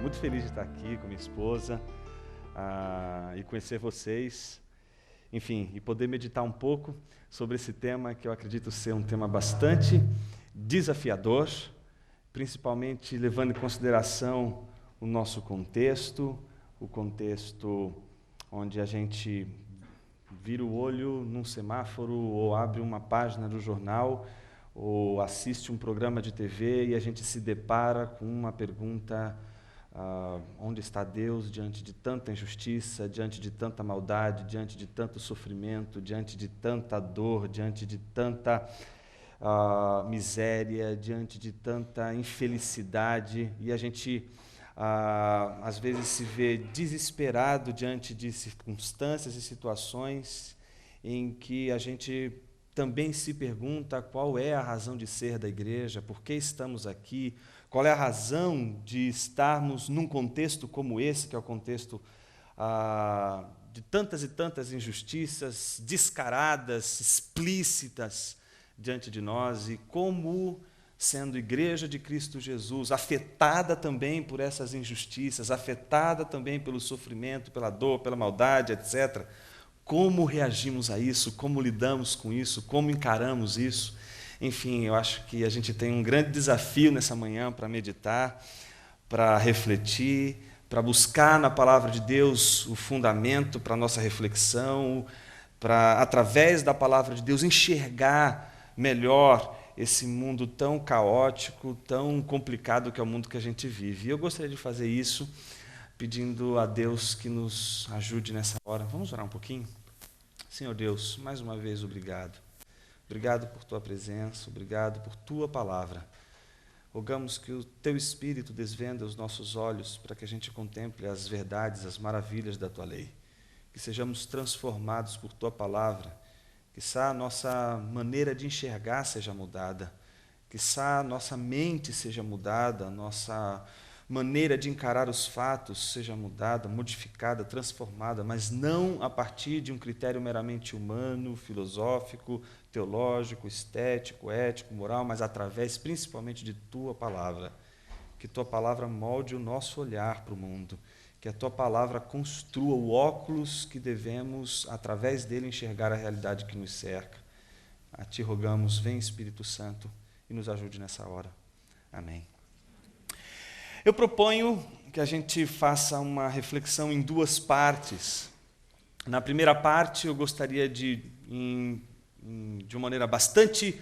muito feliz de estar aqui com minha esposa e conhecer vocês, enfim, e poder meditar um pouco sobre esse tema que eu acredito ser um tema bastante desafiador, principalmente levando em consideração o nosso contexto, o contexto onde a gente vira o olho num semáforo ou abre uma página do jornal ou assiste um programa de TV e a gente se depara com uma pergunta: onde está Deus diante de tanta injustiça, diante de tanta maldade, diante de tanto sofrimento, diante de tanta dor, diante de tanta miséria, diante de tanta infelicidade, e a gente às vezes se vê desesperado diante de circunstâncias e situações em que a gente também se pergunta qual é a razão de ser da igreja, por que estamos aqui, qual é a razão de estarmos num contexto como esse, que é o contexto de tantas e tantas injustiças descaradas, explícitas diante de nós, e como, sendo igreja de Cristo Jesus, afetada também por essas injustiças, afetada também pelo sofrimento, pela dor, pela maldade, etc., como reagimos a isso, como lidamos com isso, como encaramos isso. Enfim, eu acho que a gente tem um grande desafio nessa manhã para meditar, para refletir, para buscar na palavra de Deus o fundamento para a nossa reflexão, para, através da palavra de Deus, enxergar melhor esse mundo tão caótico, tão complicado que é o mundo que a gente vive. E eu gostaria de fazer isso pedindo a Deus que nos ajude nessa hora. Vamos orar um pouquinho? Senhor Deus, mais uma vez, obrigado. Obrigado por Tua presença, obrigado por Tua palavra. Rogamos que o Teu Espírito desvenda os nossos olhos para que a gente contemple as verdades, as maravilhas da Tua lei. Que sejamos transformados por Tua palavra, quizá a nossa maneira de enxergar seja mudada, quizá a nossa mente seja mudada, a nossa maneira de encarar os fatos seja mudada, modificada, transformada, mas não a partir de um critério meramente humano, filosófico, teológico, estético, ético, moral, mas através principalmente de Tua palavra. Que Tua palavra molde o nosso olhar para o mundo, que a Tua palavra construa o óculos que devemos, através dele, enxergar a realidade que nos cerca. A Ti rogamos, vem Espírito Santo e nos ajude nessa hora. Amém. Eu proponho que a gente faça uma reflexão em duas partes. Na primeira parte, eu gostaria de uma maneira bastante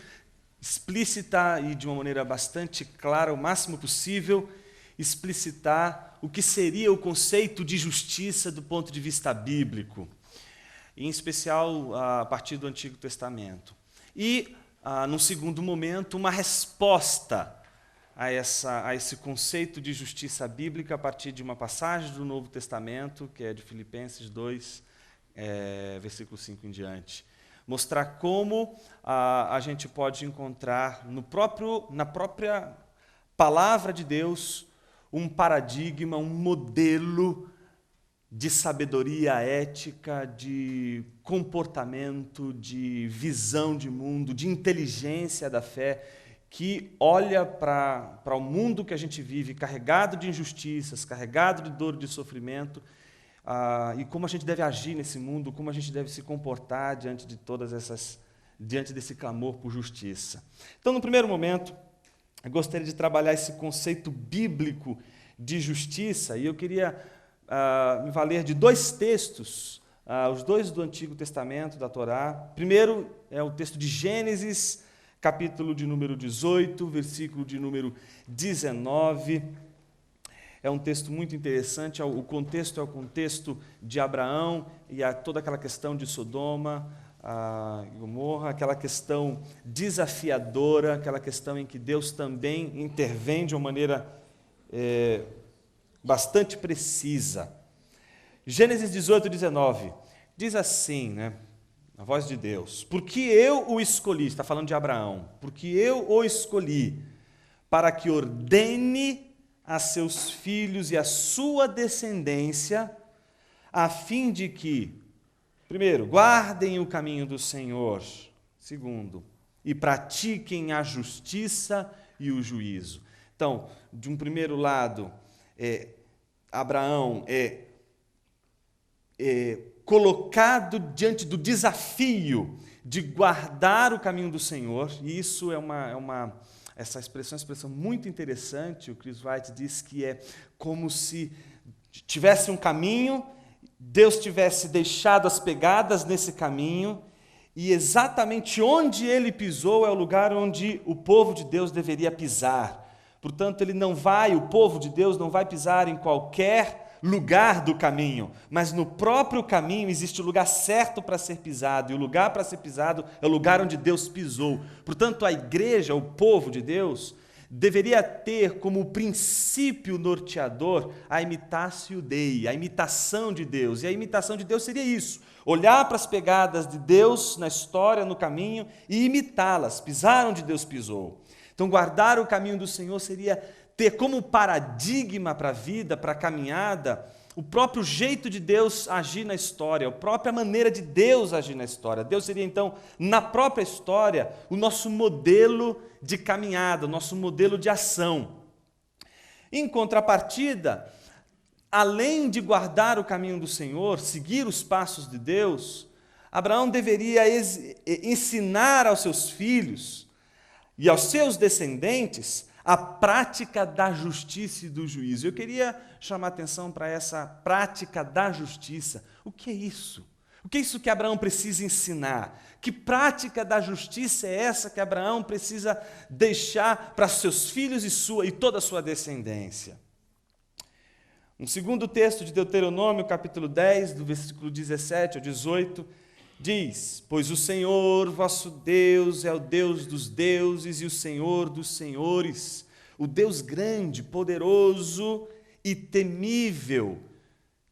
explícita e de uma maneira bastante clara, o máximo possível, explicitar o que seria o conceito de justiça do ponto de vista bíblico, em especial a partir do Antigo Testamento. E, num segundo momento, uma resposta a esse conceito de justiça bíblica a partir de uma passagem do Novo Testamento, que é de Filipenses 2, versículo 5 em diante. Mostrar como a gente pode encontrar na própria palavra de Deus um paradigma, um modelo de sabedoria ética, de comportamento, de visão de mundo, de inteligência da fé, que olha para o mundo que a gente vive, carregado de injustiças, carregado de dor e de sofrimento, e como a gente deve agir nesse mundo, como a gente deve se comportar diante desse clamor por justiça. Então, no primeiro momento, eu gostaria de trabalhar esse conceito bíblico de justiça, e eu queria me valer de dois textos, os dois do Antigo Testamento, da Torá. Primeiro é o texto de Gênesis, capítulo de número 18, versículo de número 19. É um texto muito interessante. O contexto é o contexto de Abraão e toda aquela questão de Sodoma e Gomorra, aquela questão desafiadora, aquela questão em que Deus também intervém de uma maneira bastante precisa. Gênesis 18, 19, diz assim, né? A voz de Deus: porque eu o escolhi, está falando de Abraão, porque eu o escolhi para que ordene a seus filhos e a sua descendência, a fim de que, primeiro, guardem o caminho do Senhor, segundo, e pratiquem a justiça e o juízo. Então, de um primeiro lado, Abraão colocado diante do desafio de guardar o caminho do Senhor, e isso essa expressão é uma expressão muito interessante. O Chris White diz que é como se tivesse um caminho, Deus tivesse deixado as pegadas nesse caminho, e exatamente onde ele pisou é o lugar onde o povo de Deus deveria pisar. Portanto, o povo de Deus não vai pisar em qualquer lugar do caminho, mas no próprio caminho existe o lugar certo para ser pisado, e o lugar para ser pisado é o lugar onde Deus pisou. Portanto, a igreja, o povo de Deus, deveria ter como princípio norteador a imitatio Dei, a imitação de Deus. E a imitação de Deus seria isso: olhar para as pegadas de Deus na história, no caminho, e imitá-las, pisar onde Deus pisou. Então, guardar o caminho do Senhor seria ter como paradigma para a vida, para a caminhada, o próprio jeito de Deus agir na história, a própria maneira de Deus agir na história. Deus seria, então, na própria história, o nosso modelo de caminhada, o nosso modelo de ação. Em contrapartida, além de guardar o caminho do Senhor, seguir os passos de Deus, Abraão deveria ensinar aos seus filhos e aos seus descendentes a prática da justiça e do juízo. Eu queria chamar a atenção para essa prática da justiça. O que é isso? O que é isso que Abraão precisa ensinar? Que prática da justiça é essa que Abraão precisa deixar para seus filhos e toda a sua descendência? Um segundo texto de Deuteronômio, capítulo 10, do versículo 17 ao 18, diz: pois o Senhor vosso Deus é o Deus dos deuses e o Senhor dos senhores, o Deus grande, poderoso e temível,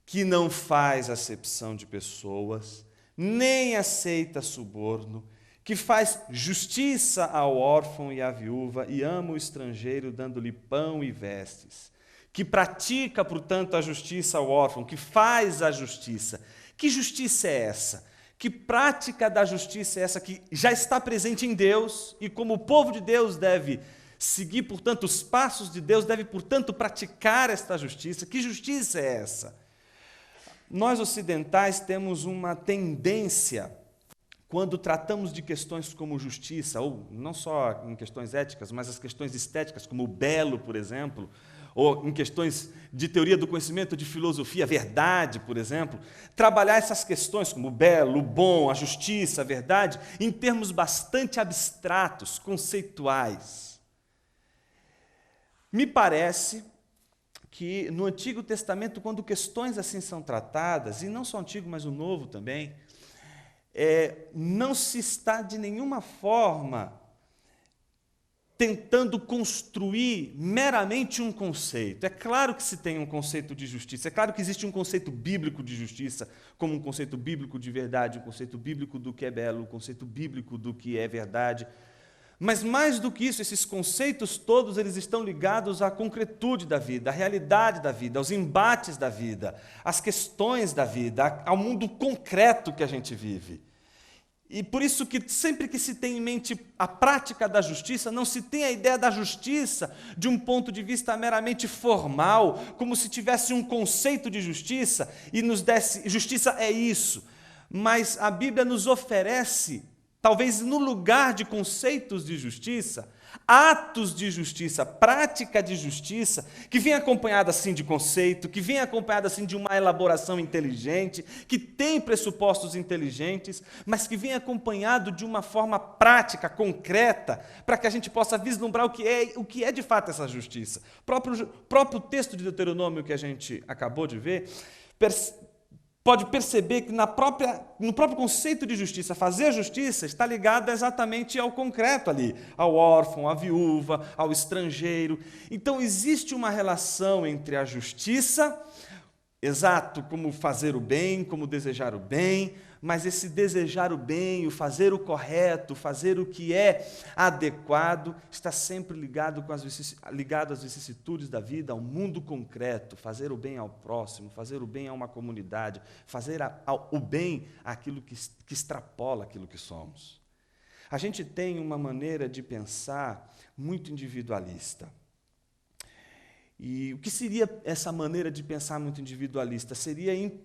que não faz acepção de pessoas, nem aceita suborno, que faz justiça ao órfão e à viúva e ama o estrangeiro, dando-lhe pão e vestes, que pratica, portanto, a justiça ao órfão, que faz a justiça. Que justiça é essa? Que prática da justiça é essa que já está presente em Deus e como o povo de Deus deve seguir, portanto, os passos de Deus, deve, portanto, praticar esta justiça? Que justiça é essa? Nós ocidentais temos uma tendência, quando tratamos de questões como justiça, ou não só em questões éticas, mas as questões estéticas, como o belo, por exemplo, ou em questões de teoria do conhecimento, de filosofia, a verdade, por exemplo, trabalhar essas questões como o belo, o bom, a justiça, a verdade, em termos bastante abstratos, conceituais. Me parece que no Antigo Testamento, quando questões assim são tratadas, e não só o Antigo, mas o Novo também, não se está de nenhuma forma tentando construir meramente um conceito. É claro que se tem um conceito de justiça, é claro que existe um conceito bíblico de justiça, como um conceito bíblico de verdade, um conceito bíblico do que é belo, um conceito bíblico do que é verdade. Mas mais do que isso, esses conceitos todos, eles estão ligados à concretude da vida, à realidade da vida, aos embates da vida, às questões da vida, ao mundo concreto que a gente vive. E por isso que sempre que se tem em mente a prática da justiça, não se tem a ideia da justiça de um ponto de vista meramente formal, como se tivesse um conceito de justiça e nos desse, justiça é isso. Mas a Bíblia nos oferece, talvez no lugar de conceitos de justiça, atos de justiça, prática de justiça, que vem acompanhada assim de conceito, que vem acompanhada assim de uma elaboração inteligente, que tem pressupostos inteligentes, mas que vem acompanhado de uma forma prática, concreta, para que a gente possa vislumbrar o que é de fato essa justiça. O próprio texto de Deuteronômio que a gente acabou de ver, pode perceber que no próprio conceito de justiça, fazer justiça está ligado exatamente ao concreto ali, ao órfão, à viúva, ao estrangeiro. Então existe uma relação entre a justiça, exato, como fazer o bem, como desejar o bem, mas esse desejar o bem, o fazer o correto, fazer o que é adequado, está sempre ligado às vicissitudes da vida, ao mundo concreto, fazer o bem ao próximo, fazer o bem a uma comunidade, fazer o bem àquilo que extrapola aquilo que somos. A gente tem uma maneira de pensar muito individualista. E o que seria essa maneira de pensar muito individualista? Seria em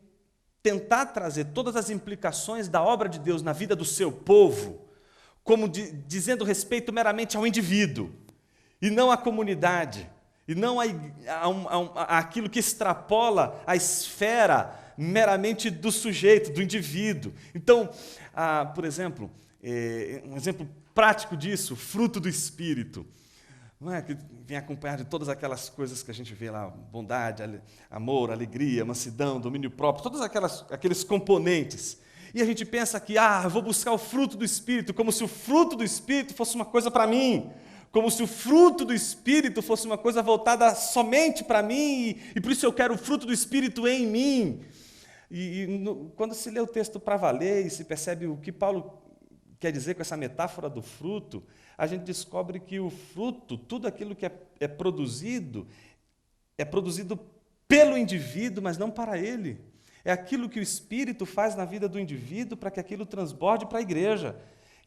tentar trazer todas as implicações da obra de Deus na vida do seu povo, como dizendo respeito meramente ao indivíduo, e não à comunidade, e não àquilo que extrapola a esfera meramente do sujeito, do indivíduo. Então, por exemplo, um exemplo prático disso, fruto do Espírito, não é? Que vem acompanhado de todas aquelas coisas que a gente vê lá, bondade, amor, alegria, mansidão, domínio próprio, todos aqueles componentes. E a gente pensa que, eu vou buscar o fruto do Espírito, como se o fruto do Espírito fosse uma coisa para mim, como se o fruto do Espírito fosse uma coisa voltada somente para mim, e por isso eu quero o fruto do Espírito em mim. Quando se lê o texto para valer e se percebe o que Paulo quer dizer com essa metáfora do fruto, a gente descobre que o fruto, tudo aquilo que é produzido pelo indivíduo, mas não para ele. É aquilo que o Espírito faz na vida do indivíduo para que aquilo transborde para a igreja.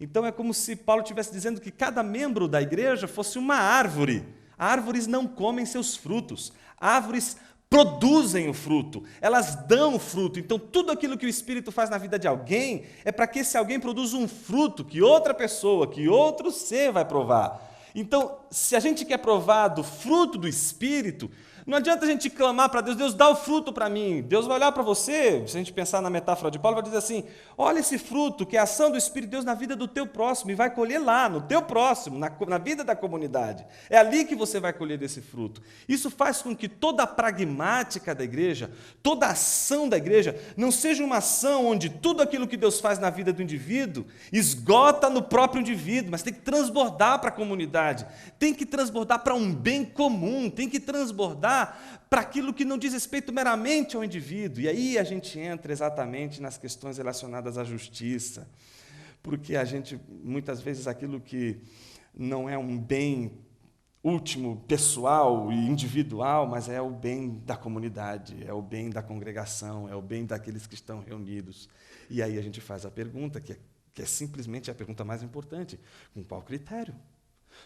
Então é como se Paulo estivesse dizendo que cada membro da igreja fosse uma árvore. Árvores não comem seus frutos. Árvores produzem o fruto, elas dão o fruto. Então, tudo aquilo que o Espírito faz na vida de alguém é para que esse alguém produza um fruto que outra pessoa, que outro ser vai provar. Então, se a gente quer provar do fruto do Espírito, não adianta a gente clamar para Deus, Deus dá o fruto para mim. Deus vai olhar para você, se a gente pensar na metáfora de Paulo, vai dizer assim, olha esse fruto, que é a ação do Espírito de Deus na vida do teu próximo, e vai colher lá, no teu próximo, na vida da comunidade. É ali que você vai colher desse fruto. Isso faz com que toda a pragmática da igreja, toda a ação da igreja, não seja uma ação onde tudo aquilo que Deus faz na vida do indivíduo esgota no próprio indivíduo, mas tem que transbordar para a comunidade, tem que transbordar para um bem comum, tem que transbordar para aquilo que não diz respeito meramente ao indivíduo. E aí a gente entra exatamente nas questões relacionadas à justiça, porque a gente, muitas vezes, aquilo que não é um bem último, pessoal e individual, mas é o bem da comunidade, é o bem da congregação, é o bem daqueles que estão reunidos. E aí a gente faz a pergunta, que é simplesmente a pergunta mais importante: com qual critério?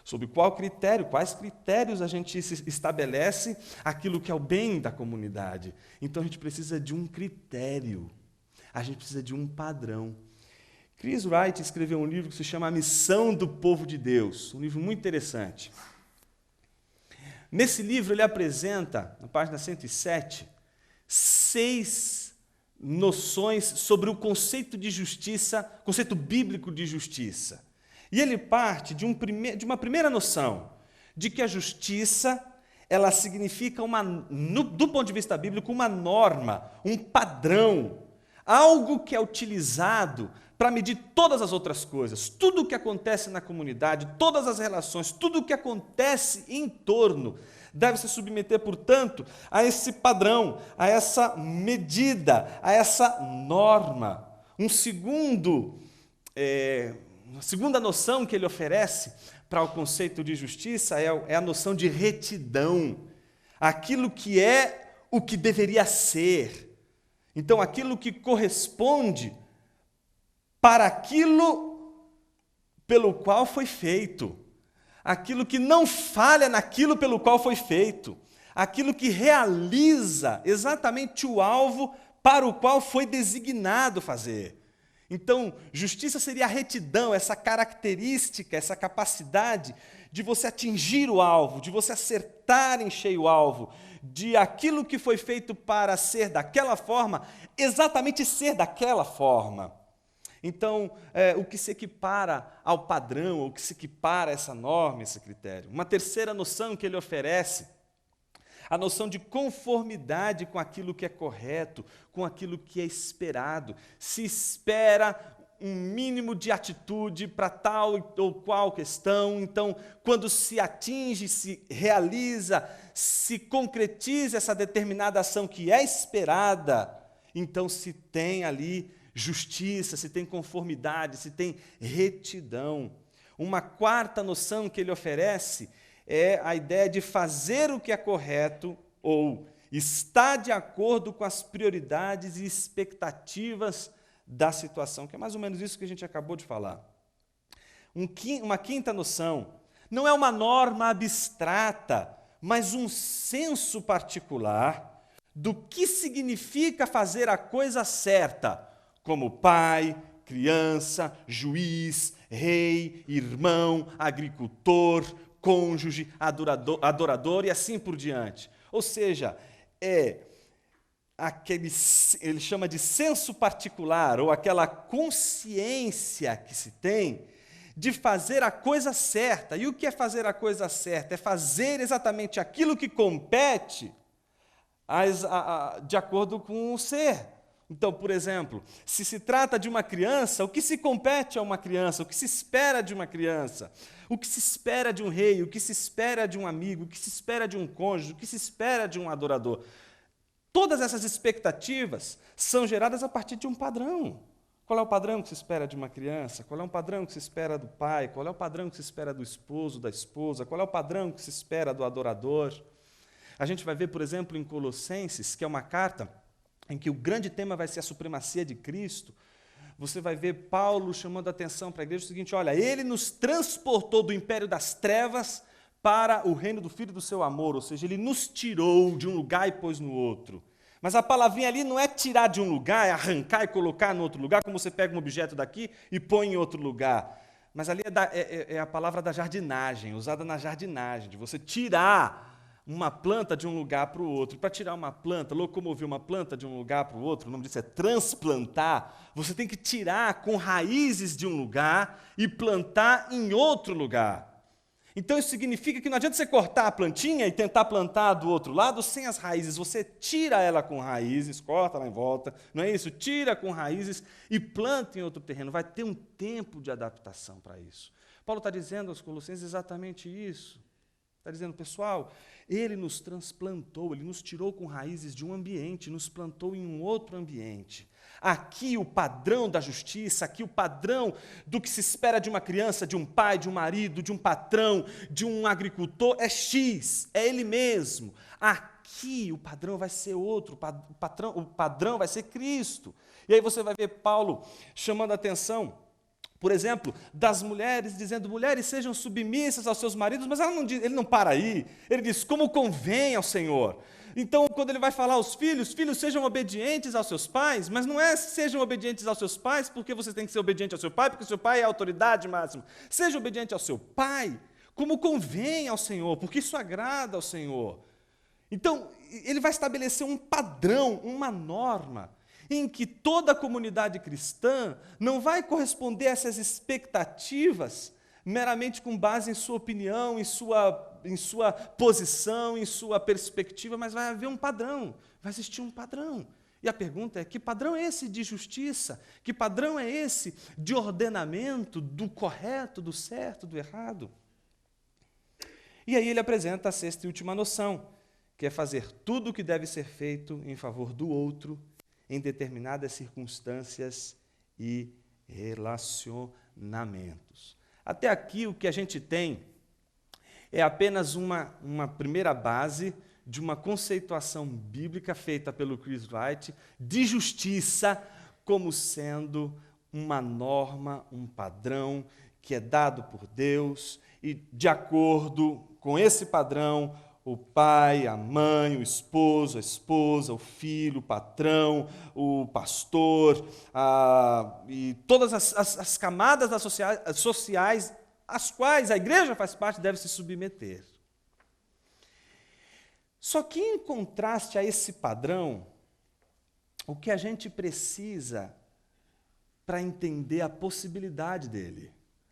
Sob qual critério, quais critérios a gente estabelece aquilo que é o bem da comunidade? Então a gente precisa de um critério, a gente precisa de um padrão. Chris Wright escreveu um livro que se chama A Missão do Povo de Deus, um livro muito interessante. Nesse livro ele apresenta, na página 107, 6 noções sobre o conceito de justiça, conceito bíblico de justiça. E ele parte de uma primeira noção, de que a justiça, ela significa, do ponto de vista bíblico, uma norma, um padrão, algo que é utilizado para medir todas as outras coisas, tudo o que acontece na comunidade, todas as relações, tudo o que acontece em torno, deve se submeter, portanto, a esse padrão, a essa medida, a essa norma. A segunda noção que ele oferece para o conceito de justiça é a noção de retidão, aquilo que é o que deveria ser. Então, aquilo que corresponde para aquilo pelo qual foi feito, aquilo que não falha naquilo pelo qual foi feito, aquilo que realiza exatamente o alvo para o qual foi designado fazer. Então, justiça seria a retidão, essa característica, essa capacidade de você atingir o alvo, de você acertar em cheio o alvo, de aquilo que foi feito para ser daquela forma, exatamente ser daquela forma. Então, o que se equipara ao padrão, o que se equipara a essa norma, esse critério. Uma terceira noção que ele oferece, a noção de conformidade com aquilo que é correto, com aquilo que é esperado. Se espera um mínimo de atitude para tal ou qual questão, então, quando se atinge, se realiza, se concretiza essa determinada ação que é esperada, então se tem ali justiça, se tem conformidade, se tem retidão. Uma quarta noção que ele oferece é a ideia de fazer o que é correto ou estar de acordo com as prioridades e expectativas da situação, que é mais ou menos isso que a gente acabou de falar. Uma quinta noção, não é uma norma abstrata, mas um senso particular do que significa fazer a coisa certa, como pai, criança, juiz, rei, irmão, agricultor, cônjuge, adorador e assim por diante. Ou seja, ele chama de senso particular, ou aquela consciência que se tem de fazer a coisa certa. E o que é fazer a coisa certa? É fazer exatamente aquilo que compete de acordo com o ser. Então, por exemplo, se trata de uma criança, o que se compete a uma criança? O que se espera de uma criança? O que se espera de um rei? O que se espera de um amigo? O que se espera de um cônjuge? O que se espera de um adorador? Todas essas expectativas são geradas a partir de um padrão. Qual é o padrão que se espera de uma criança? Qual é o padrão que se espera do pai? Qual é o padrão que se espera do esposo, da esposa? Qual é o padrão que se espera do adorador? A gente vai ver, por exemplo, em Colossenses, que é uma carta em que o grande tema vai ser a supremacia de Cristo. Você vai ver Paulo chamando a atenção para a igreja o seguinte: olha, ele nos transportou do império das trevas para o reino do Filho do seu amor, ou seja, ele nos tirou de um lugar e pôs no outro. Mas a palavrinha ali não é tirar de um lugar, é arrancar e colocar no outro lugar, como você pega um objeto daqui e põe em outro lugar. Mas ali é a palavra da jardinagem, usada na jardinagem, de você tirar uma planta de um lugar para o outro. Para tirar uma planta, locomover uma planta de um lugar para o outro, o nome disso é transplantar, você tem que tirar com raízes de um lugar e plantar em outro lugar. Então isso significa que não adianta você cortar a plantinha e tentar plantar do outro lado sem as raízes. Você tira ela com raízes, corta lá em volta, não é isso? Tira com raízes e planta em outro terreno. Vai ter um tempo de adaptação para isso. Paulo está dizendo aos Colossenses exatamente isso. Está dizendo, pessoal, ele nos transplantou, ele nos tirou com raízes de um ambiente, nos plantou em um outro ambiente. Aqui o padrão da justiça, aqui o padrão do que se espera de uma criança, de um pai, de um marido, de um patrão, de um agricultor, é X, é ele mesmo. Aqui o padrão vai ser outro, o padrão vai ser Cristo. E aí você vai ver Paulo chamando a atenção, por exemplo, das mulheres, dizendo, mulheres sejam submissas aos seus maridos, mas ele não para aí, ele diz, como convém ao Senhor. Então, quando ele vai falar aos filhos, filhos sejam obedientes aos seus pais, mas não é sejam obedientes aos seus pais porque você tem que ser obediente ao seu pai, porque o seu pai é a autoridade máxima. Seja obediente ao seu pai, como convém ao Senhor, porque isso agrada ao Senhor. Então, ele vai estabelecer um padrão, uma norma, em que toda a comunidade cristã não vai corresponder a essas expectativas meramente com base em sua opinião, em sua posição, em sua perspectiva, mas vai haver um padrão, vai existir um padrão. E a pergunta é, que padrão é esse de justiça? Que padrão é esse de ordenamento do correto, do certo, do errado? E aí ele apresenta a sexta e última noção, que é fazer tudo o que deve ser feito em favor do outro, em determinadas circunstâncias e relacionamentos. Até aqui o que a gente tem é apenas uma primeira base de uma conceituação bíblica feita pelo Chris Wright de justiça como sendo uma norma, um padrão que é dado por Deus e, de acordo com esse padrão, o pai, a mãe, o esposo, a esposa, o filho, o patrão, o pastor, e todas as camadas sociais às quais a igreja faz parte deve se submeter. Só que, em contraste a esse padrão, o que a gente precisa para entender a possibilidade dele,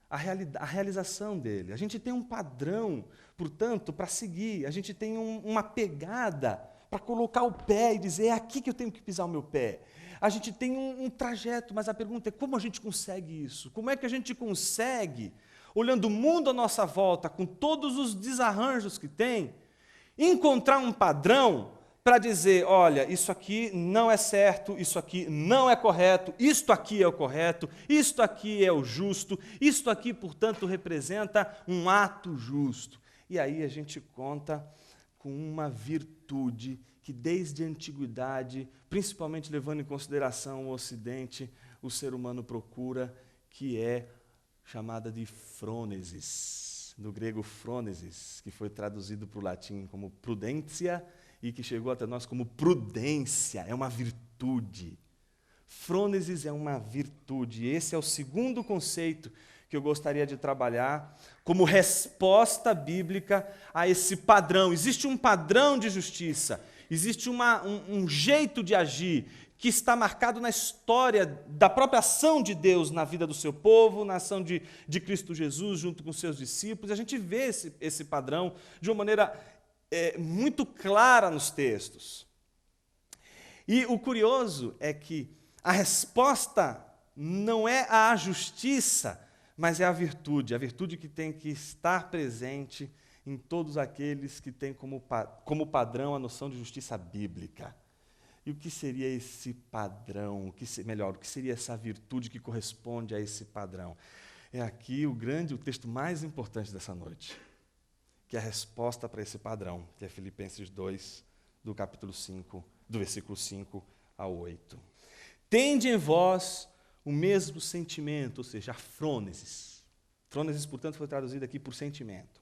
a realização dele. A gente tem um padrão, portanto, para seguir, a gente tem uma pegada para colocar o pé e dizer, é aqui que eu tenho que pisar o meu pé. A gente tem um trajeto, mas a pergunta é como a gente consegue isso? Como é que a gente consegue, olhando o mundo à nossa volta, com todos os desarranjos que tem, encontrar um padrão para dizer, olha, isso aqui não é certo, isso aqui não é correto, isto aqui é o correto, isto aqui é o justo, isto aqui, portanto, representa um ato justo. E aí a gente conta com uma virtude que desde a antiguidade, principalmente levando em consideração o Ocidente, o ser humano procura, que é chamada de frônesis, do grego frônesis, que foi traduzido para o latim como prudência e que chegou até nós como prudência, é uma virtude. Frônesis é uma virtude. Esse é o segundo conceito que eu gostaria de trabalhar como resposta bíblica a esse padrão. Existe um padrão de justiça, existe um jeito de agir que está marcado na história da própria ação de Deus na vida do seu povo, na ação de Cristo Jesus junto com seus discípulos. A gente vê esse padrão de uma maneira muito clara nos textos. E o curioso é que a resposta não é a justiça, mas é a virtude que tem que estar presente em todos aqueles que têm como padrão a noção de justiça bíblica. E o que seria esse padrão? O que seria essa virtude que corresponde a esse padrão? É aqui o texto mais importante dessa noite, que é a resposta para esse padrão, que é Filipenses 2, do capítulo 5, do versículo 5 ao 8. Tende em vós o mesmo sentimento, ou seja, a frônesis. Frônesis, portanto, foi traduzido aqui por sentimento.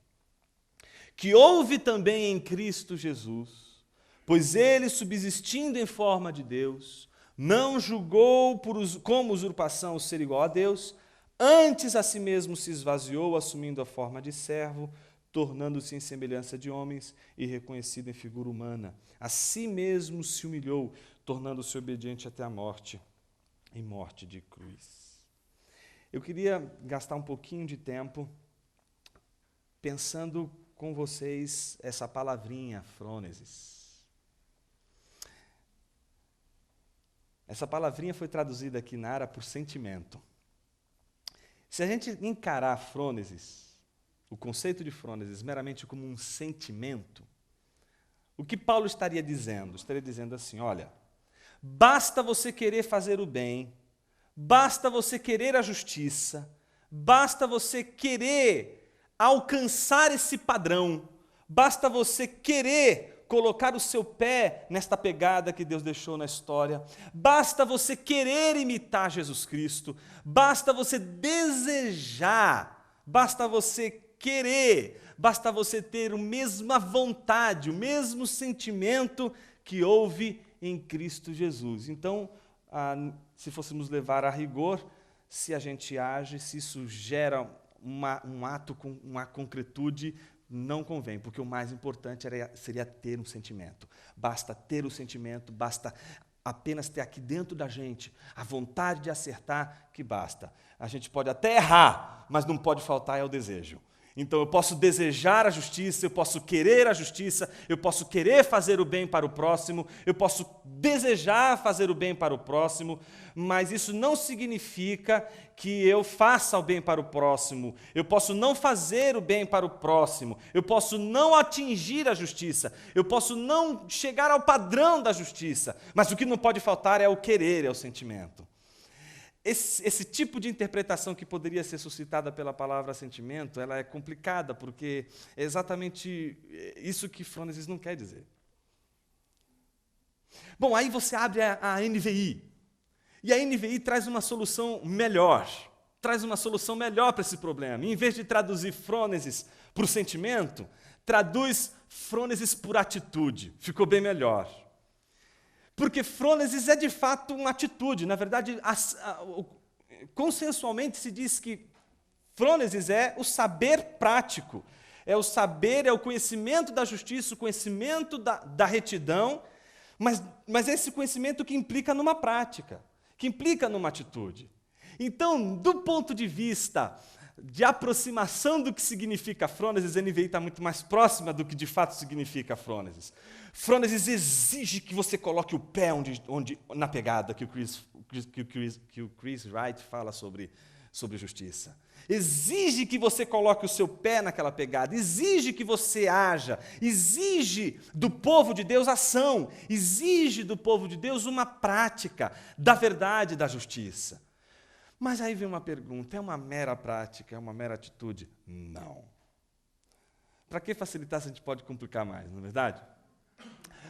Que houve também em Cristo Jesus, pois ele, subsistindo em forma de Deus, não julgou como usurpação o ser igual a Deus, antes a si mesmo se esvaziou, assumindo a forma de servo, tornando-se em semelhança de homens e reconhecido em figura humana. A si mesmo se humilhou, tornando-se obediente até a morte, em morte de cruz. Eu queria gastar um pouquinho de tempo pensando com vocês essa palavrinha, frônesis. Essa palavrinha foi traduzida aqui na área por sentimento. Se a gente encarar frônesis, o conceito de frônesis, meramente como um sentimento, o que Paulo estaria dizendo? Estaria dizendo assim, olha, basta você querer fazer o bem, basta você querer a justiça, basta você querer alcançar esse padrão, basta você querer colocar o seu pé nesta pegada que Deus deixou na história, basta você querer imitar Jesus Cristo, basta você desejar, basta você querer, basta você ter a mesma vontade, o mesmo sentimento que houve em Cristo Jesus. Então, se fôssemos levar a rigor, se a gente age, se isso gera um ato com uma concretude, não convém, porque o mais importante seria ter um sentimento. Basta ter o sentimento, basta apenas ter aqui dentro da gente a vontade de acertar, que basta. A gente pode até errar, mas não pode faltar o desejo. Então eu posso desejar a justiça, eu posso querer a justiça, eu posso querer fazer o bem para o próximo, eu posso desejar fazer o bem para o próximo, mas isso não significa que eu faça o bem para o próximo. Eu posso não fazer o bem para o próximo, eu posso não atingir a justiça, eu posso não chegar ao padrão da justiça, mas o que não pode faltar é o querer, é o sentimento. Esse tipo de interpretação que poderia ser suscitada pela palavra sentimento, ela é complicada, porque é exatamente isso que frônesis não quer dizer. Bom, aí você abre a NVI, e a NVI traz uma solução melhor para esse problema. Em vez de traduzir frônesis por sentimento, traduz frônesis por atitude. Ficou bem melhor. Porque frônesis é de fato uma atitude. Na verdade, consensualmente se diz que frônesis é o saber prático, é o saber, é o conhecimento da justiça, o conhecimento da retidão, mas é esse conhecimento que implica numa prática, que implica numa atitude. Então, do ponto de vista de aproximação do que significa frônesis, a NVI está muito mais próxima do que de fato significa frônesis. Frônesis exige que você coloque o pé na pegada que o Chris Wright fala sobre justiça. Exige que você coloque o seu pé naquela pegada, exige que você haja, exige do povo de Deus ação, exige do povo de Deus uma prática da verdade e da justiça. Mas aí vem uma pergunta, é uma mera prática, é uma mera atitude? Não. Para que facilitar se a gente pode complicar mais, não é verdade?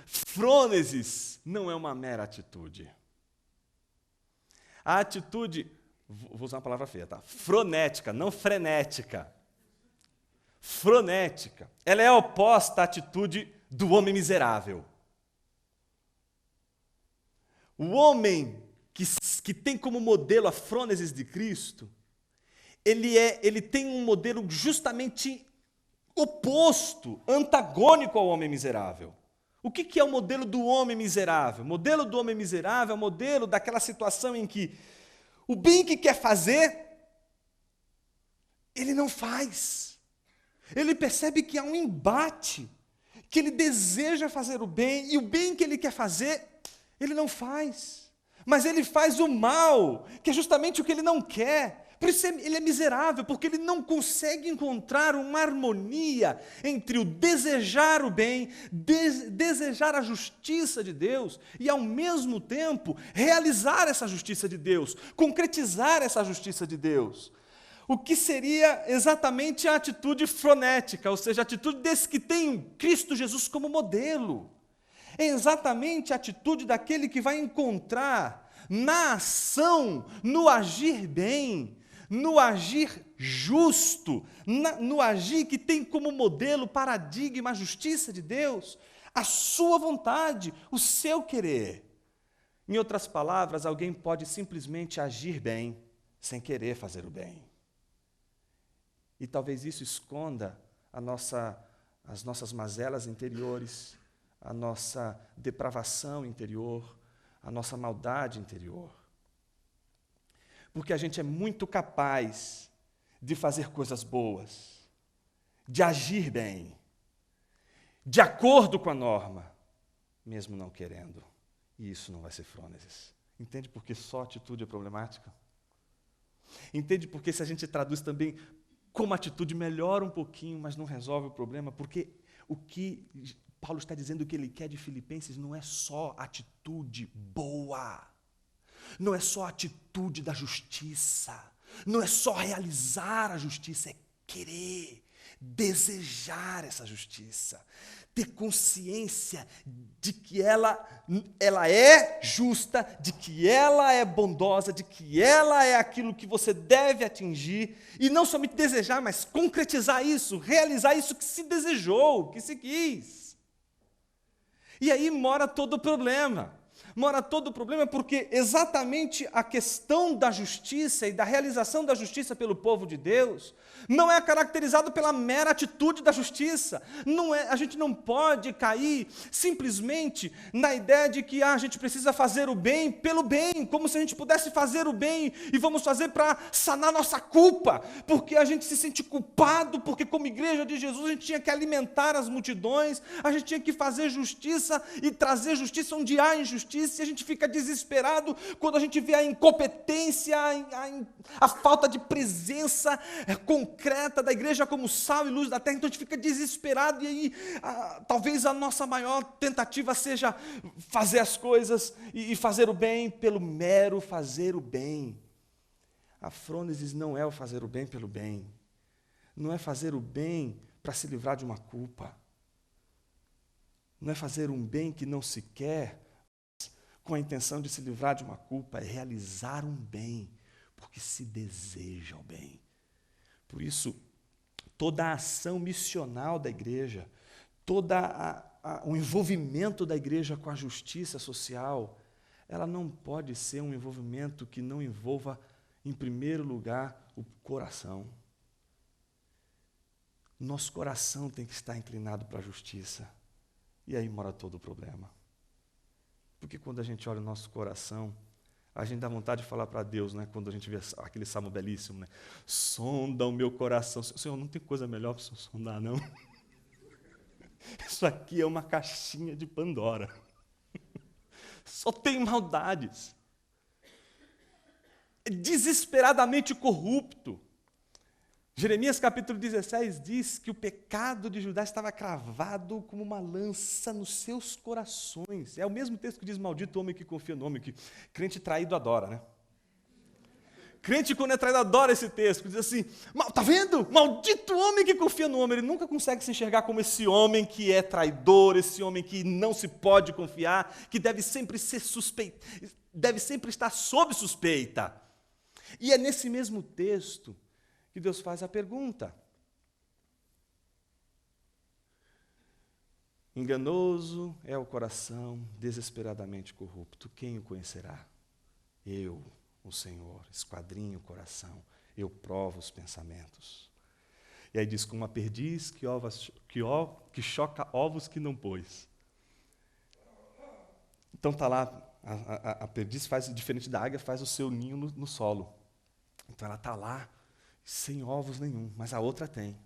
Frônesis não é uma mera atitude. A atitude, vou usar uma palavra feia, tá? Fronética, não frenética. frenética. Ela é oposta à atitude do homem miserável. O homem que tem como modelo a frônesis de Cristo, ele tem um modelo justamente oposto, antagônico ao homem miserável. O que é o modelo do homem miserável? O modelo do homem miserável é o modelo daquela situação em que o bem que quer fazer, ele não faz. Ele percebe que há um embate, que ele deseja fazer o bem, e o bem que ele quer fazer, ele não faz. Mas ele faz o mal, que é justamente o que ele não quer. Por isso ele é miserável, porque ele não consegue encontrar uma harmonia entre o desejar o bem, desejar a justiça de Deus e, ao mesmo tempo, realizar essa justiça de Deus, concretizar essa justiça de Deus. O que seria exatamente a atitude frenética, ou seja, a atitude desse que tem Cristo Jesus como modelo. É exatamente a atitude daquele que vai encontrar na ação, no agir bem, no agir justo, no agir que tem como modelo, paradigma, a justiça de Deus, a sua vontade, o seu querer. Em outras palavras, alguém pode simplesmente agir bem, sem querer fazer o bem. E talvez isso esconda as nossas mazelas interiores, a nossa depravação interior, a nossa maldade interior. Porque a gente é muito capaz de fazer coisas boas, de agir bem, de acordo com a norma, mesmo não querendo. E isso não vai ser frônesis. Entende por que só atitude é problemática? Entende por que, se a gente traduz também como atitude, melhora um pouquinho, mas não resolve o problema? Porque o que Paulo está dizendo que ele quer de Filipenses não é só atitude boa, não é só atitude da justiça, não é só realizar a justiça, é querer, desejar essa justiça, ter consciência de que ela é justa, de que ela é bondosa, de que ela é aquilo que você deve atingir, e não somente desejar, mas concretizar isso, realizar isso que se desejou, que se quis. E aí mora todo o problema. Mora todo o problema porque exatamente a questão da justiça e da realização da justiça pelo povo de Deus não é caracterizado pela mera atitude da justiça. A gente não pode cair simplesmente na ideia de que a gente precisa fazer o bem pelo bem, como se a gente pudesse fazer o bem e vamos fazer para sanar nossa culpa, porque a gente se sente culpado, porque como igreja de Jesus a gente tinha que alimentar as multidões, a gente tinha que fazer justiça e trazer justiça onde há injustiça, e a gente fica desesperado quando a gente vê a incompetência, a falta de presença concreta da igreja como sal e luz da terra. Então a gente fica desesperado, e aí talvez a nossa maior tentativa seja fazer as coisas e fazer o bem pelo mero fazer o bem. A frônesis não é o fazer o bem pelo bem, não é fazer o bem para se livrar de uma culpa, não é fazer um bem que não se quer com a intenção de se livrar de uma culpa, é realizar um bem, porque se deseja o bem. Por isso, toda a ação missional da igreja, todo o envolvimento da igreja com a justiça social, ela não pode ser um envolvimento que não envolva, em primeiro lugar, o coração. Nosso coração tem que estar inclinado para a justiça. E aí mora todo o problema. Porque quando a gente olha o nosso coração, a gente dá vontade de falar para Deus, né? Quando a gente vê aquele salmo belíssimo, né? Sonda o meu coração. Senhor, não tem coisa melhor para o Senhor sondar, não. Isso aqui é uma caixinha de Pandora. Só tem maldades. É desesperadamente corrupto. Jeremias capítulo 16 diz que o pecado de Judá estava cravado como uma lança nos seus corações. É o mesmo texto que diz: maldito o homem que confia no homem, que crente traído adora, né? Crente, quando é traído, adora esse texto, diz assim: está vendo? Maldito homem que confia no homem. Ele nunca consegue se enxergar como esse homem que é traidor, esse homem que não se pode confiar, que deve sempre ser suspeito, deve sempre estar sob suspeita. E é nesse mesmo texto que Deus faz a pergunta: Enganoso é o coração, desesperadamente corrupto. Quem o conhecerá? Eu, o Senhor, esquadrinho o coração, eu provo os pensamentos. E aí diz, como uma perdiz que choca ovos que não pôs. Então está lá, a perdiz faz, diferente da águia, faz o seu ninho no solo. Então ela está lá, sem ovos nenhum, mas a outra tem.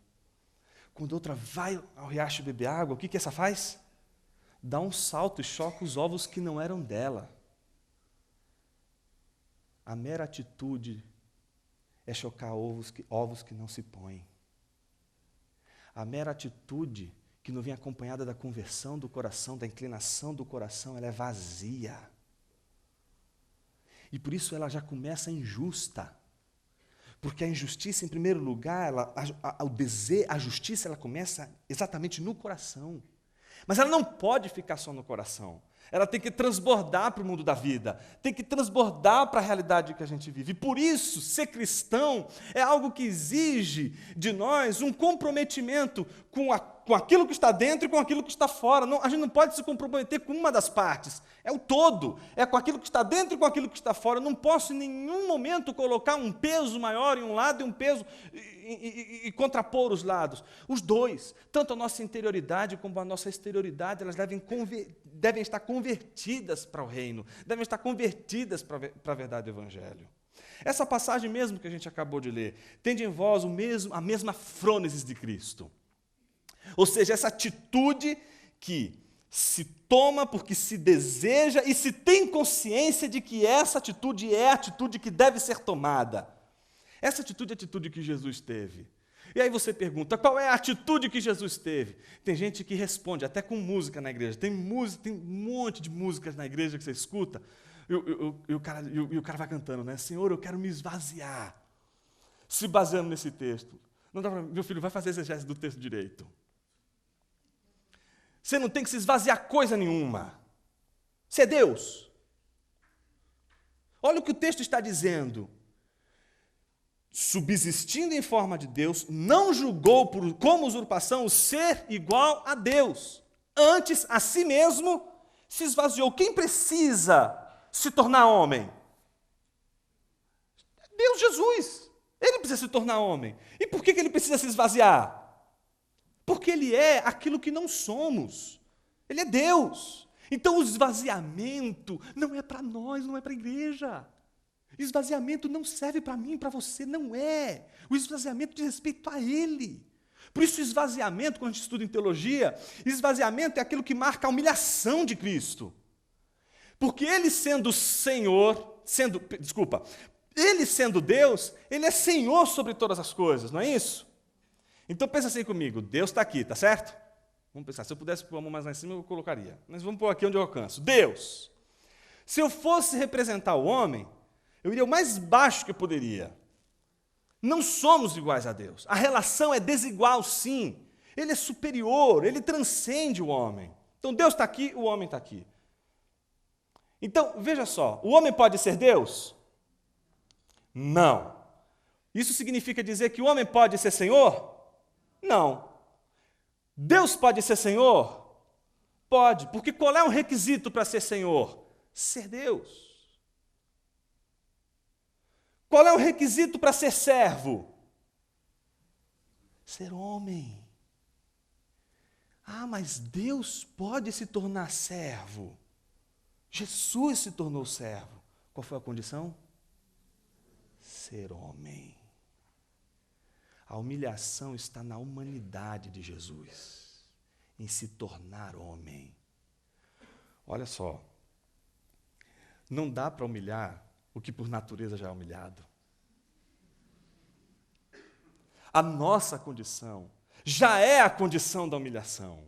Quando a outra vai ao riacho beber água, o que essa faz? Dá um salto e choca os ovos que não eram dela. A mera atitude é chocar ovos que não se põem. A mera atitude que não vem acompanhada da conversão do coração, da inclinação do coração, ela é vazia. E por isso ela já começa injusta. Porque a injustiça, em primeiro lugar, a justiça, ela começa exatamente no coração. Mas ela não pode ficar só no coração. Ela tem que transbordar para o mundo da vida, tem que transbordar para a realidade que a gente vive. E por isso, ser cristão é algo que exige de nós um comprometimento com aquilo que está dentro e com aquilo que está fora. Não, a gente não pode se comprometer com uma das partes, é o todo, é com aquilo que está dentro e com aquilo que está fora. Eu não posso em nenhum momento colocar um peso maior em um lado e um peso e contrapor os lados. Os dois, tanto a nossa interioridade como a nossa exterioridade, elas devem estar convertidas para o reino, devem estar convertidas para a verdade do Evangelho. Essa passagem mesmo que a gente acabou de ler, tende em vós a mesma frônesis de Cristo. Ou seja, essa atitude que se toma porque se deseja e se tem consciência de que essa atitude é a atitude que deve ser tomada. Essa atitude é a atitude que Jesus teve. E aí você pergunta, qual é a atitude que Jesus teve? Tem gente que responde, até com música na igreja. Tem um monte de músicas na igreja que você escuta, e o cara vai cantando, né? Senhor, eu quero me esvaziar. Se baseando nesse texto. Não dá pra, meu filho, vai fazer exegese do texto direito. Você não tem que se esvaziar coisa nenhuma. Você é Deus. Olha o que o texto está dizendo. Subsistindo em forma de Deus, não julgou como usurpação o ser igual a Deus. Antes, a si mesmo, se esvaziou. Quem precisa se tornar homem? Deus Jesus. Ele precisa se tornar homem. E por que ele precisa se esvaziar? Porque ele é aquilo que não somos. Ele é Deus. Então o esvaziamento não é para nós, não é para a igreja. Esvaziamento não serve para mim, para você, não é. O esvaziamento diz respeito a Ele. Por isso, o esvaziamento, quando a gente estuda em teologia, esvaziamento é aquilo que marca a humilhação de Cristo. Porque Ele sendo Senhor, Ele sendo Deus, Ele é Senhor sobre todas as coisas, não é isso? Então pensa assim comigo, Deus está aqui, tá certo? Vamos pensar, se eu pudesse pôr a mão mais lá em cima, eu colocaria. Mas vamos pôr aqui onde eu alcanço. Deus. Se eu fosse representar o homem, eu iria o mais baixo que eu poderia. Não somos iguais a Deus. A relação é desigual, sim. Ele é superior, ele transcende o homem. Então Deus está aqui, o homem está aqui. Então, veja só, o homem pode ser Deus? Não. Isso significa dizer que o homem pode ser Senhor? Não. Deus pode ser Senhor? Pode, porque qual é o requisito para ser Senhor? Ser Deus. Qual é o requisito para ser servo? Ser homem. Ah, mas Deus pode se tornar servo. Jesus se tornou servo. Qual foi a condição? Ser homem. A humilhação está na humanidade de Jesus, em se tornar homem. Olha só, não dá para humilhar o que por natureza já é humilhado. A nossa condição já é a condição da humilhação.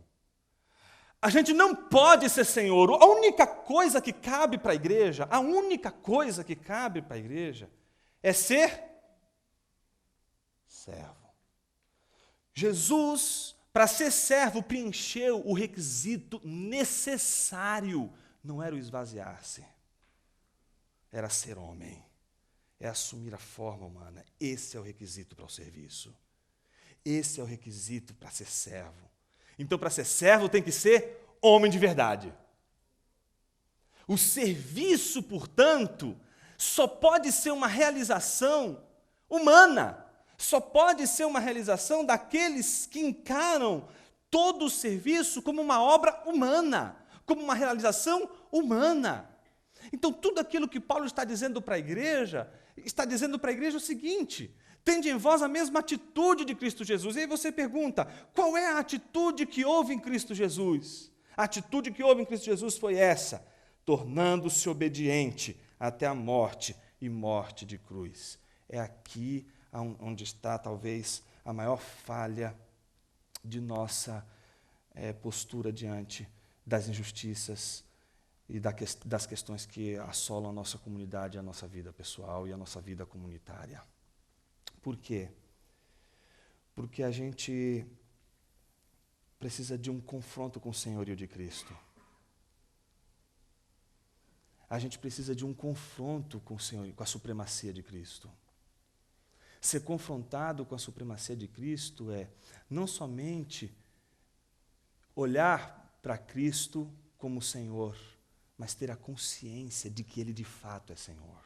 A gente não pode ser senhor. A única coisa que cabe para a igreja, é ser servo. Jesus, para ser servo, preencheu o requisito necessário. Não era o esvaziar-se. Era ser homem, é assumir a forma humana. Esse é o requisito para o serviço. Esse é o requisito para ser servo. Então, para ser servo, tem que ser homem de verdade. O serviço, portanto, só pode ser uma realização humana, só pode ser uma realização daqueles que encaram todo o serviço como uma obra humana, como uma realização humana. Então, tudo aquilo que Paulo está dizendo para a igreja o seguinte: tende em vós a mesma atitude de Cristo Jesus. E aí você pergunta, qual é a atitude que houve em Cristo Jesus? A atitude que houve em Cristo Jesus foi essa: tornando-se obediente até a morte e morte de cruz. É aqui onde está, talvez, a maior falha de nossa postura diante das injustiças e das questões que assolam a nossa comunidade, a nossa vida pessoal e a nossa vida comunitária. Por quê? Porque a gente precisa de um confronto com o senhorio de Cristo. A gente precisa de um confronto com a supremacia de Cristo. Ser confrontado com a supremacia de Cristo é não somente olhar para Cristo como Senhor, mas ter a consciência de que Ele de fato é Senhor.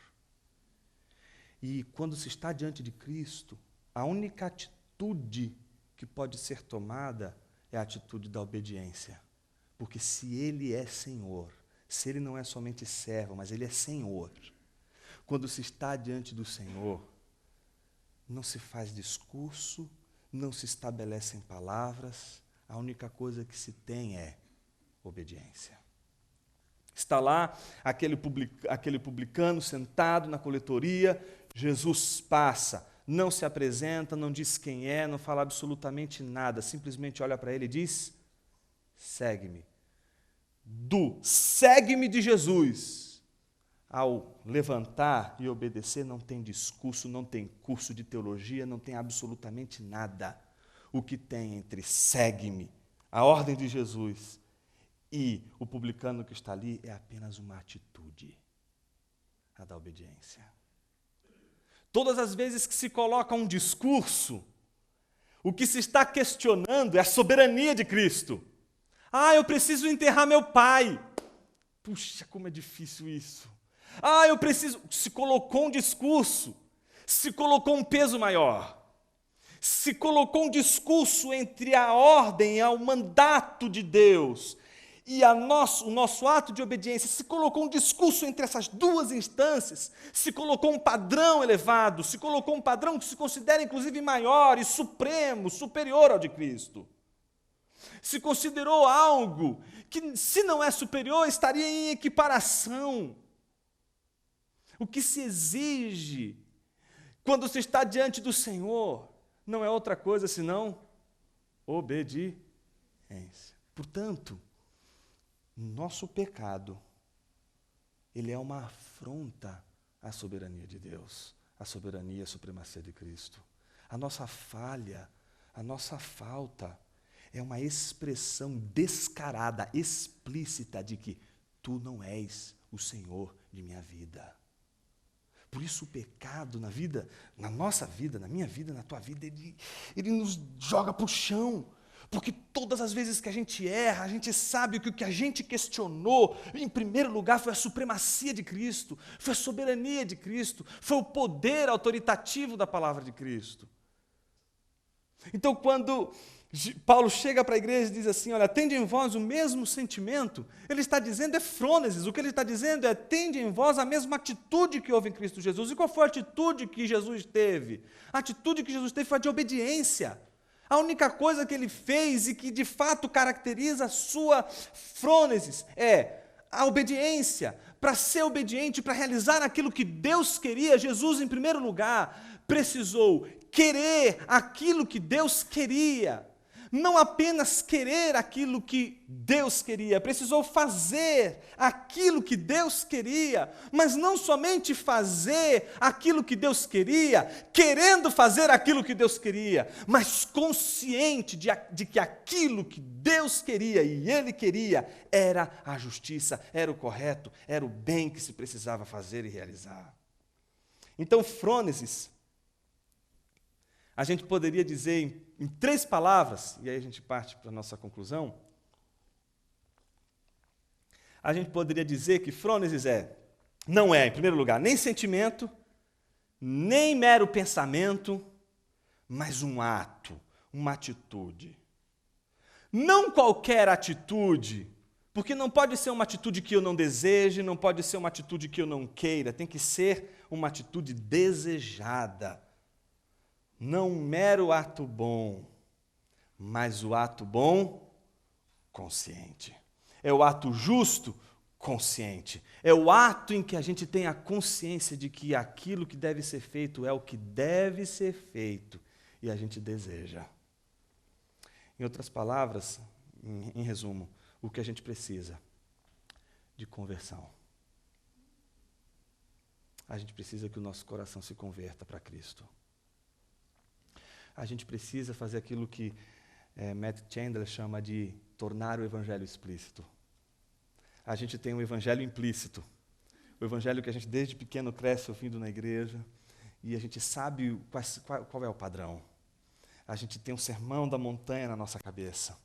E quando se está diante de Cristo, a única atitude que pode ser tomada é a atitude da obediência. Porque se Ele é Senhor, se Ele não é somente servo, mas Ele é Senhor, quando se está diante do Senhor, não se faz discurso, não se estabelecem palavras, a única coisa que se tem é obediência. Está lá aquele publicano sentado na coletoria, Jesus passa, não se apresenta, não diz quem é, não fala absolutamente nada, simplesmente olha para ele e diz: segue-me. Do segue-me de Jesus ao levantar e obedecer, não tem discurso, não tem curso de teologia, não tem absolutamente nada. O que tem entre segue-me, a ordem de Jesus, e o publicano que está ali é apenas uma atitude, a da obediência. Todas as vezes que se coloca um discurso, o que se está questionando é a soberania de Cristo. Eu preciso enterrar meu pai. Puxa, como é difícil isso. Eu preciso... Se colocou um discurso, se colocou um peso maior. Se colocou um discurso entre a ordem e o mandato de Deus e o nosso ato de obediência, se colocou um discurso entre essas duas instâncias, se colocou um padrão elevado, se colocou um padrão que se considera inclusive maior e supremo, superior ao de Cristo. Se considerou algo que, se não é superior, estaria em equiparação. O que se exige quando se está diante do Senhor não é outra coisa senão obediência. Portanto, nosso pecado, ele é uma afronta à soberania de Deus, à soberania e à supremacia de Cristo. A nossa falha, a nossa falta, é uma expressão descarada, explícita de que tu não és o Senhor de minha vida. Por isso o pecado na nossa vida, na minha vida, na tua vida, ele nos joga para o chão. Porque todas as vezes que a gente erra, a gente sabe que o que a gente questionou, em primeiro lugar, foi a supremacia de Cristo, foi a soberania de Cristo, foi o poder autoritativo da palavra de Cristo. Então, quando Paulo chega para a igreja e diz assim, olha, tende em vós o mesmo sentimento, ele está dizendo é frônesis, o que ele está dizendo é tende em vós a mesma atitude que houve em Cristo Jesus. E qual foi a atitude que Jesus teve? A atitude que Jesus teve foi a de obediência. A única coisa que ele fez e que de fato caracteriza a sua frônesis é a obediência. Para ser obediente, para realizar aquilo que Deus queria, Jesus, em primeiro lugar, precisou querer aquilo que Deus queria. Não apenas querer aquilo que Deus queria, precisou fazer aquilo que Deus queria, mas não somente fazer aquilo que Deus queria, querendo fazer aquilo que Deus queria, mas consciente de que aquilo que Deus queria e Ele queria era a justiça, era o correto, era o bem que se precisava fazer e realizar. Então, frônesis, a gente poderia dizer em 3 palavras, e aí a gente parte para a nossa conclusão, a gente poderia dizer que frônesis não é, em primeiro lugar, nem sentimento, nem mero pensamento, mas um ato, uma atitude. Não qualquer atitude, porque não pode ser uma atitude que eu não deseje, não pode ser uma atitude que eu não queira, tem que ser uma atitude desejada. Não um mero ato bom, mas o ato bom, consciente. É o ato justo, consciente. É o ato em que a gente tem a consciência de que aquilo que deve ser feito é o que deve ser feito e a gente deseja. Em outras palavras, em resumo, o que a gente precisa de conversão. A gente precisa que o nosso coração se converta para Cristo. A gente precisa fazer aquilo que Matt Chandler chama de tornar o evangelho explícito. A gente tem um evangelho implícito, o evangelho que a gente desde pequeno cresce ouvindo na igreja, e a gente sabe qual é o padrão. A gente tem um sermão da montanha na nossa cabeça.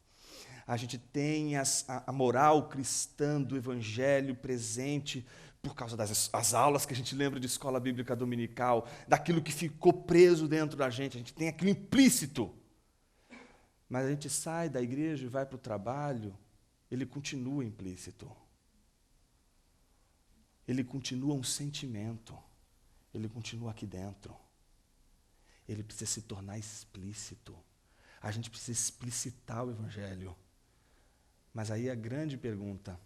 A gente tem a moral cristã do evangelho presente por causa das aulas que a gente lembra de escola bíblica dominical, daquilo que ficou preso dentro da gente. A gente tem aquilo implícito. Mas a gente sai da igreja e vai para o trabalho, ele continua implícito. Ele continua um sentimento. Ele continua aqui dentro. Ele precisa se tornar explícito. A gente precisa explicitar o evangelho. Mas aí a grande pergunta,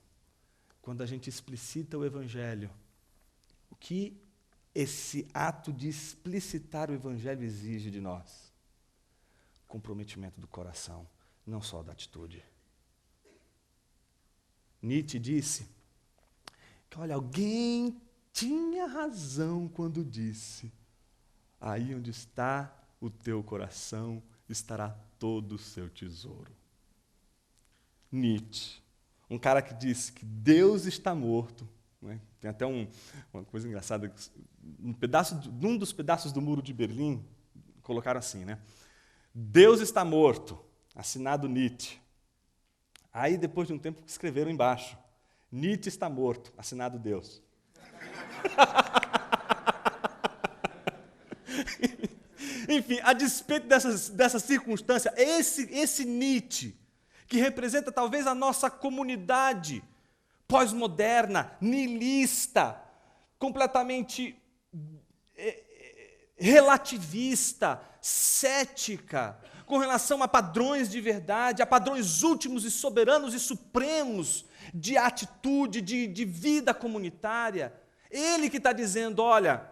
quando a gente explicita o evangelho, o que esse ato de explicitar o evangelho exige de nós? Comprometimento do coração, não só da atitude. Nietzsche disse que, olha, alguém tinha razão quando disse: aí onde está o teu coração, estará todo o seu tesouro. Nietzsche, um cara que disse que Deus está morto, né? Tem até uma coisa engraçada, num dos pedaços do muro de Berlim, colocaram assim, né? Deus está morto, assinado Nietzsche. Aí, depois de um tempo, escreveram embaixo: Nietzsche está morto, assinado Deus. Enfim, a despeito dessa circunstância, esse Nietzsche, que representa talvez a nossa comunidade pós-moderna, nihilista, completamente relativista, cética, com relação a padrões de verdade, a padrões últimos e soberanos e supremos de atitude, de vida comunitária. Ele que está dizendo: olha,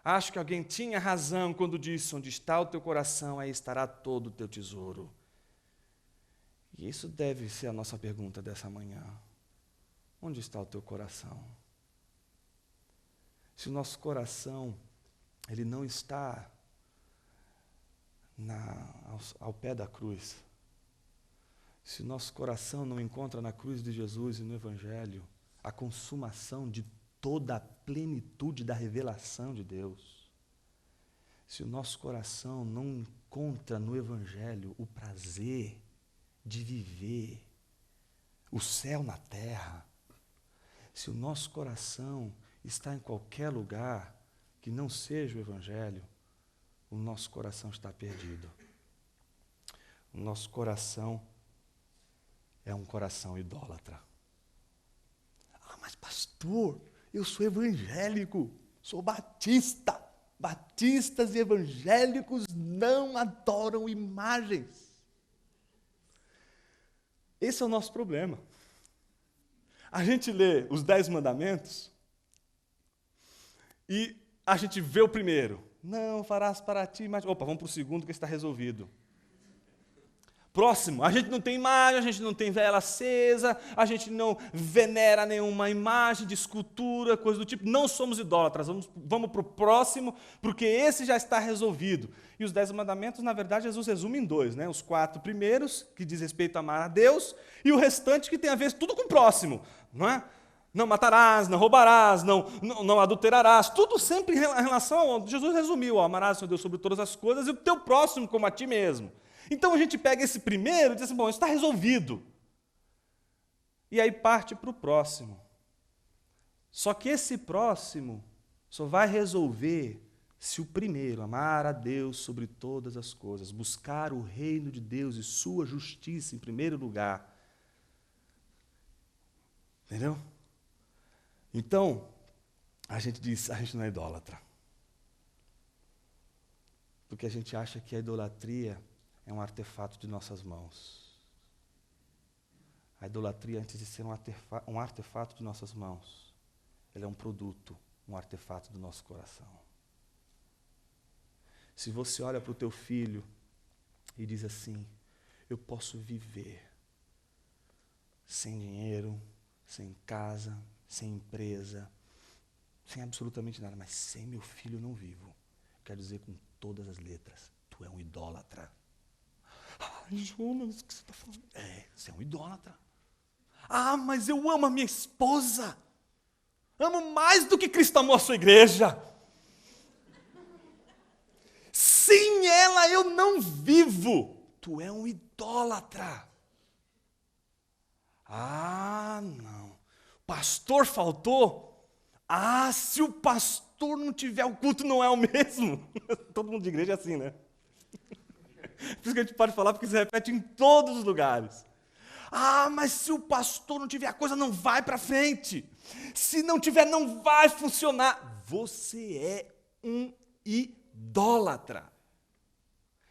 acho que alguém tinha razão quando disse: onde está o teu coração, aí estará todo o teu tesouro. E isso deve ser a nossa pergunta dessa manhã. Onde está o teu coração? Se o nosso coração ele não está ao pé da cruz, se o nosso coração não encontra na cruz de Jesus e no Evangelho a consumação de toda a plenitude da revelação de Deus, se o nosso coração não encontra no Evangelho o prazer de viver o céu na terra, se o nosso coração está em qualquer lugar que não seja o Evangelho, o nosso coração está perdido. O nosso coração é um coração idólatra. Ah, mas pastor, eu sou evangélico, sou batista. Batistas e evangélicos não adoram imagens. Esse é o nosso problema. A gente lê os 10 mandamentos e a gente vê o primeiro. Não farás para ti imagem. Opa, vamos para o segundo que está resolvido. Próximo, a gente não tem imagem, a gente não tem vela acesa, a gente não venera nenhuma imagem de escultura, coisa do tipo. Não somos idólatras, vamos para o próximo, porque esse já está resolvido. E os 10 mandamentos, na verdade, Jesus resume em 2, né? Os 4 primeiros, que diz respeito a amar a Deus, e o restante que tem a ver tudo com o próximo, não é? Não matarás, não roubarás, não adulterarás, tudo sempre em relação. Jesus resumiu: ó, amarás o seu Deus sobre todas as coisas e o teu próximo como a ti mesmo. Então a gente pega esse primeiro e diz assim: bom, isso está resolvido. E aí parte para o próximo. Só que esse próximo só vai resolver se o primeiro, amar a Deus sobre todas as coisas, buscar o reino de Deus e sua justiça em primeiro lugar. Entendeu? Então, a gente diz, a gente não é idólatra. Porque a gente acha que a idolatria é um artefato de nossas mãos. A idolatria, antes de ser um artefato de nossas mãos, ela é um produto, um artefato do nosso coração. Se você olha para o teu filho e diz assim, eu posso viver sem dinheiro, sem casa, sem empresa, sem absolutamente nada, mas sem meu filho eu não vivo. Quero dizer com todas as letras, tu é um idólatra. Ah, Jonas, o que você está falando? Você é um idólatra. Ah, mas eu amo a minha esposa. Amo mais do que Cristo amou a sua igreja. Sem ela eu não vivo. Tu é um idólatra. Ah, não. Pastor faltou? Ah, se o pastor não tiver, o culto não é o mesmo. Todo mundo de igreja é assim, né? Por isso que a gente pode falar, porque se repete em todos os lugares. Ah, mas se o pastor não tiver, a coisa não vai para frente. Se não tiver, não vai funcionar. Você é um idólatra.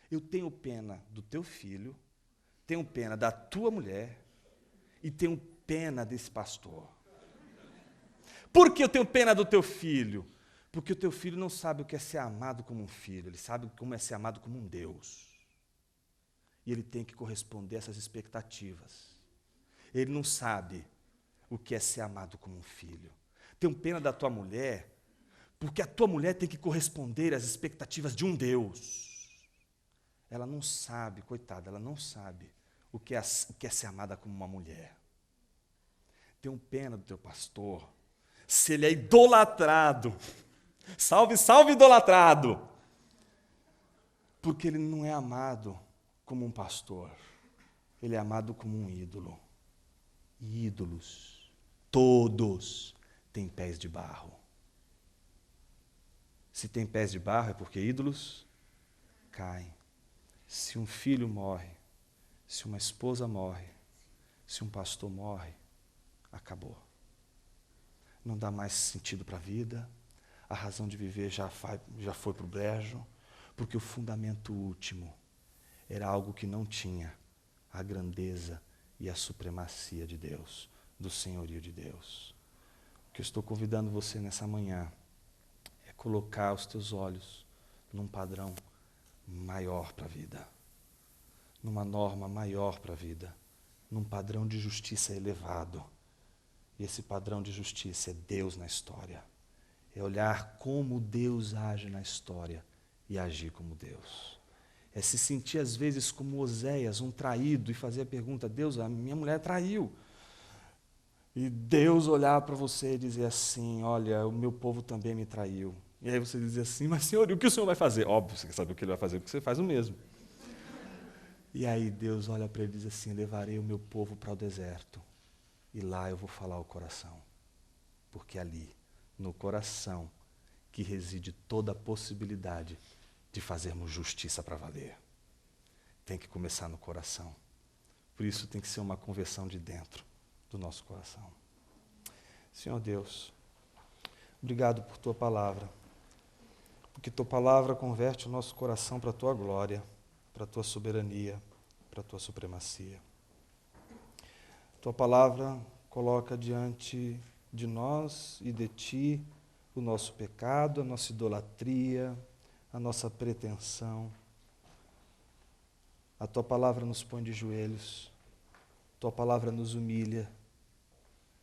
Eu tenho pena do teu filho, tenho pena da tua mulher e tenho pena desse pastor. Por que eu tenho pena do teu filho? Porque o teu filho não sabe o que é ser amado como um filho, ele sabe como é ser amado como um Deus. E ele tem que corresponder a essas expectativas. Ele não sabe o que é ser amado como um filho. Tenho pena da tua mulher, porque a tua mulher tem que corresponder às expectativas de um Deus. Ela não sabe, coitada, ela não sabe o que é ser amada como uma mulher. Tenho pena do teu pastor, se ele é idolatrado. Salve, salve idolatrado! Porque ele não é amado como um pastor, ele é amado como um ídolo. E ídolos, todos têm pés de barro. Se tem pés de barro é porque ídolos caem. Se um filho morre, se uma esposa morre, se um pastor morre, acabou. Não dá mais sentido para a vida, a razão de viver já foi para o brejo, porque o fundamento último era algo que não tinha a grandeza e a supremacia de Deus, do senhorio de Deus. O que eu estou convidando você nessa manhã é colocar os teus olhos num padrão maior para a vida, numa norma maior para a vida, num padrão de justiça elevado. E esse padrão de justiça é Deus na história. É olhar como Deus age na história e agir como Deus. É se sentir às vezes como Oséias, um traído, e fazer a pergunta, Deus, a minha mulher traiu. E Deus olhar para você e dizer assim, olha, o meu povo também me traiu. E aí você dizer assim, mas Senhor, e o que o Senhor vai fazer? Óbvio, você quer saber o que Ele vai fazer, porque você faz o mesmo. E aí Deus olha para ele e diz assim, levarei o meu povo para o deserto, e lá eu vou falar o coração. Porque ali, no coração, que reside toda a possibilidade de fazermos justiça para valer. Tem que começar no coração. Por isso tem que ser uma conversão de dentro do nosso coração. Senhor Deus, obrigado por Tua palavra. Porque Tua palavra converte o nosso coração para a Tua glória, para a Tua soberania, para a Tua supremacia. Tua palavra coloca diante de nós e de Ti o nosso pecado, a nossa idolatria, a nossa pretensão. A Tua palavra nos põe de joelhos, Tua palavra nos humilha,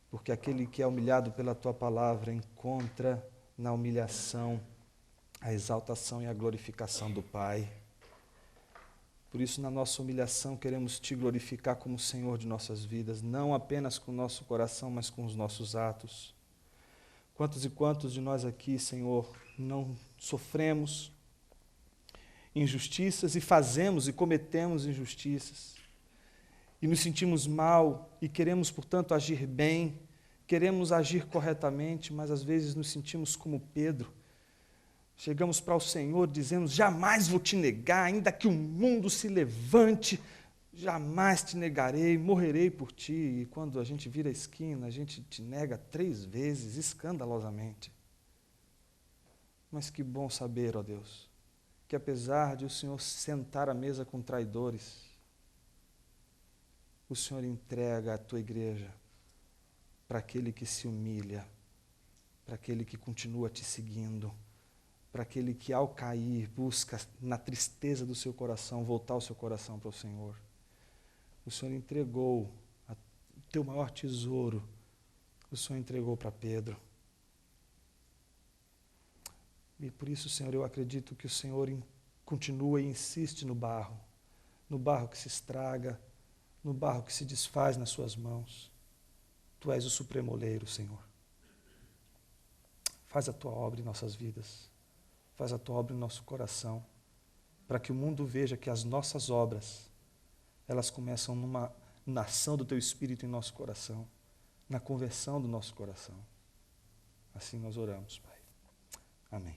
porque aquele que é humilhado pela Tua palavra encontra na humilhação a exaltação e a glorificação do Pai. Por isso, na nossa humilhação, queremos Te glorificar como Senhor de nossas vidas, não apenas com o nosso coração, mas com os nossos atos. Quantos e quantos de nós aqui, Senhor, não sofremos injustiças e fazemos e cometemos injustiças, e nos sentimos mal e queremos, portanto, agir bem, queremos agir corretamente, mas às vezes nos sentimos como Pedro. Chegamos para o Senhor dizendo: jamais vou te negar, ainda que o mundo se levante, jamais te negarei, morrerei por ti. E quando a gente vira a esquina, a gente te nega 3 vezes, escandalosamente. Mas que bom saber, ó Deus, que apesar de o Senhor sentar à mesa com traidores, o Senhor entrega a tua igreja para aquele que se humilha, para aquele que continua te seguindo, para aquele que ao cair busca na tristeza do seu coração voltar o seu coração para o Senhor. O Senhor entregou o teu maior tesouro, o Senhor entregou para Pedro. E por isso, Senhor, eu acredito que o Senhor continua e insiste no barro que se estraga, no barro que se desfaz nas suas mãos. Tu és o supremo oleiro, Senhor. Faz a tua obra em nossas vidas, faz a tua obra em nosso coração, para que o mundo veja que as nossas obras, elas começam na ação do teu Espírito em nosso coração, na conversão do nosso coração. Assim nós oramos, Pai. Amém.